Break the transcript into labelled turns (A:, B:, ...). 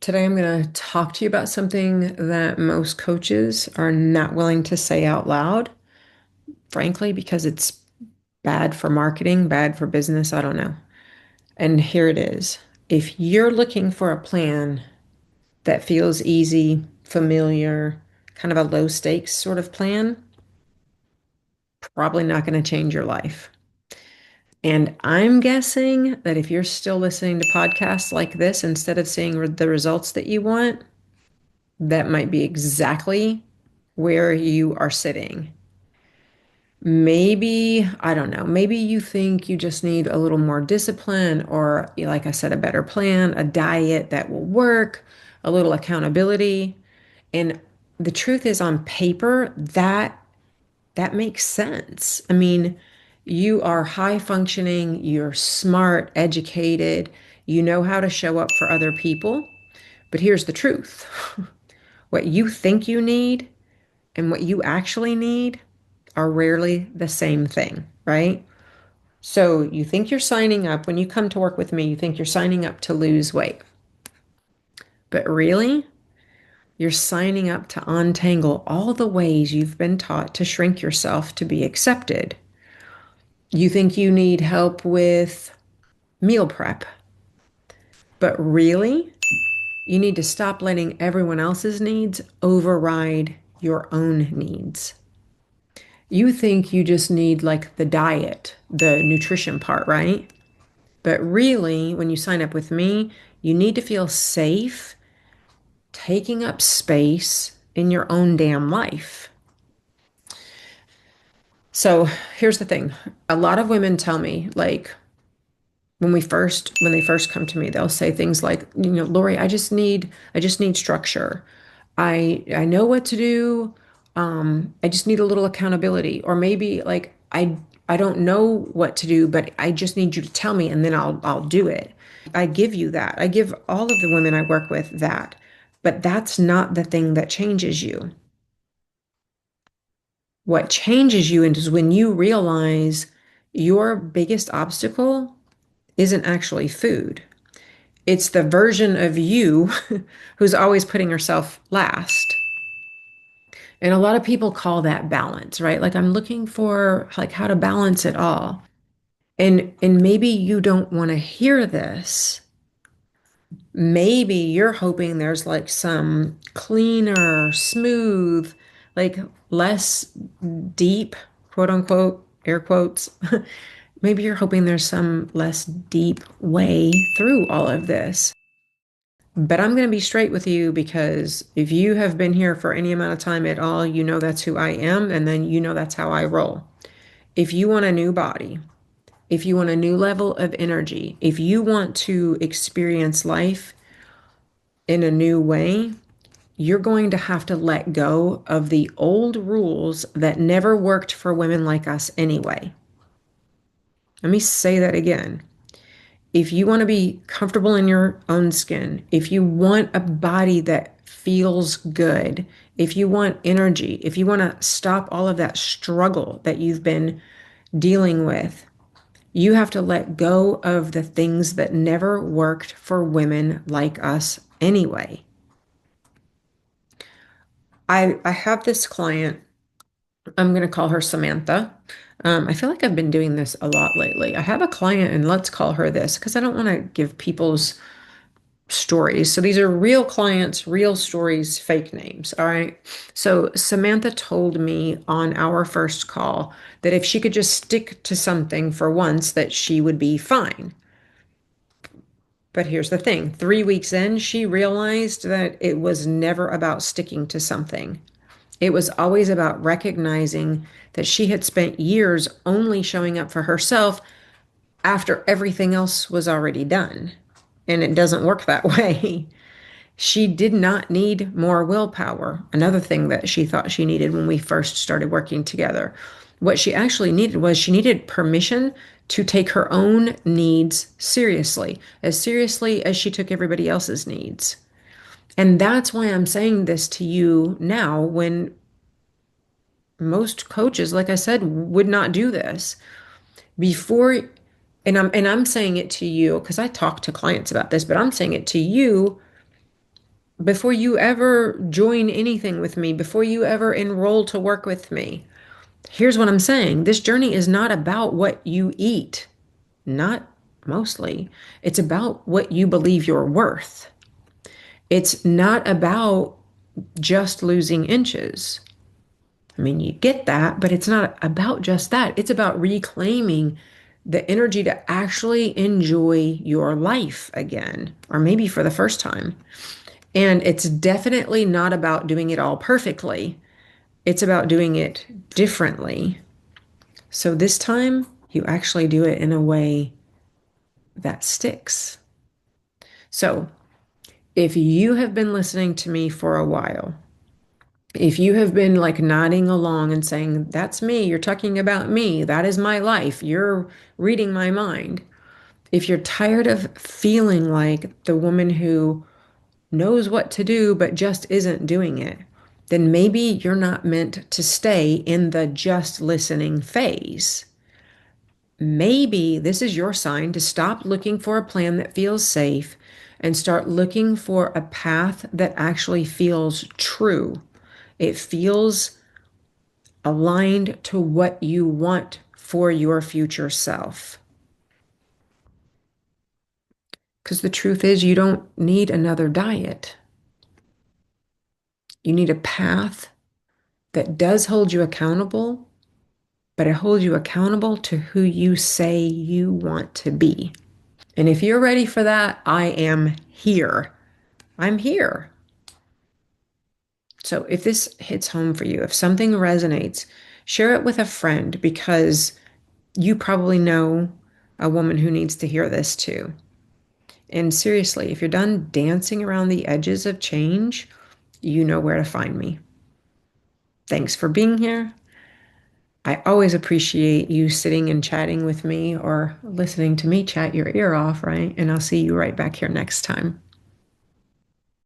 A: Today I'm going to talk to you about something that most coaches are not willing to say out loud, frankly, because it's bad for marketing, bad for business. I don't know. And here it is. If you're looking for a plan that feels easy, familiar, kind of a low stakes sort of plan, probably not going to change your life. And I'm guessing that if you're still listening to podcasts like this instead of seeing the results that you want, that might be exactly where you are sitting. Maybe, I don't know, maybe you think you just need a little more discipline or, like I said, a better plan, a diet that will work, a little accountability. And the truth is, on paper, that makes sense. I mean, you are high functioning, you're smart, educated, you know how to show up for other people. But here's the truth. What you think you need and what you actually need are rarely the same thing, right? So you think you're signing up when you come to work with me, you think you're signing up to lose weight. But really, you're signing up to untangle all the ways you've been taught to shrink yourself to be accepted. You think you need help with meal prep, but really, you need to stop letting everyone else's needs override your own needs. You think you just need like the diet, the nutrition part, right? But really, when you sign up with me, you need to feel safe taking up space in your own damn life. So here's the thing. A lot of women tell me, like, when they first come to me, they'll say things like, Lori, I just need structure. I know what to do. I just need a little accountability. Or maybe like I don't know what to do, but I just need you to tell me and then I'll do it. I give you that. I give all of the women I work with that. But that's not the thing that changes you. What changes you is when you realize your biggest obstacle isn't actually food. It's the version of you who's always putting herself last. And a lot of people call that balance, right? Like I'm looking for like how to balance it all. And maybe you don't want to hear this. Maybe you're hoping there's like some cleaner, smooth, like less deep, quote unquote, air quotes. Maybe you're hoping there's some less deep way through all of this. But I'm going to be straight with you because if you have been here for any amount of time at all, you know that's who I am, and then you know that's how I roll. If you want a new body, if you want a new level of energy, if you want to experience life in a new way, you're going to have to let go of the old rules that never worked for women like us anyway. Let me say that again. If you want to be comfortable in your own skin, if you want a body that feels good, if you want energy, if you want to stop all of that struggle that you've been dealing with, you have to let go of the things that never worked for women like us anyway. I have this client, I'm going to call her Samantha. I feel like I've been doing this a lot lately. I have a client, and let's call her this because I don't want to give people's stories. So these are real clients, real stories, fake names. All right. So Samantha told me on our first call that if she could just stick to something for once, that she would be fine. But here's the thing, 3 weeks in, she realized that it was never about sticking to something. It was always about recognizing that she had spent years only showing up for herself after everything else was already done. And it doesn't work that way. She did not need more willpower, another thing that she thought she needed when we first started working together. What she actually needed was she needed permission to take her own needs seriously as she took everybody else's needs. And that's why I'm saying this to you now when most coaches, like I said, would not do this. Before and I'm saying it to you because I talk to clients about this, but I'm saying it to you before you ever join anything with me, before you ever enroll to work with me, here's what I'm saying. This journey is not about what you eat, not mostly. It's about what you believe you're worth. It's not about just losing inches. I mean, you get that, but it's not about just that. It's about reclaiming the energy to actually enjoy your life again, or maybe for the first time. And it's definitely not about doing it all perfectly. It's about doing it differently. So this time, you actually do it in a way that sticks. So if you have been listening to me for a while, if you have been like nodding along and saying, that's me, you're talking about me, that is my life, you're reading my mind. If you're tired of feeling like the woman who knows what to do but just isn't doing it, then maybe you're not meant to stay in the just listening phase. Maybe this is your sign to stop looking for a plan that feels safe and start looking for a path that actually feels true. It feels aligned to what you want for your future self. Because the truth is, you don't need another diet. You need a path that does hold you accountable, but it holds you accountable to who you say you want to be. And if you're ready for that, I am here. I'm here. So if this hits home for you, if something resonates, share it with a friend because you probably know a woman who needs to hear this too. And seriously, if you're done dancing around the edges of change, you know where to find me. Thanks for being here. I always appreciate you sitting and chatting with me or listening to me chat your ear off, right? And I'll see you right back here next time.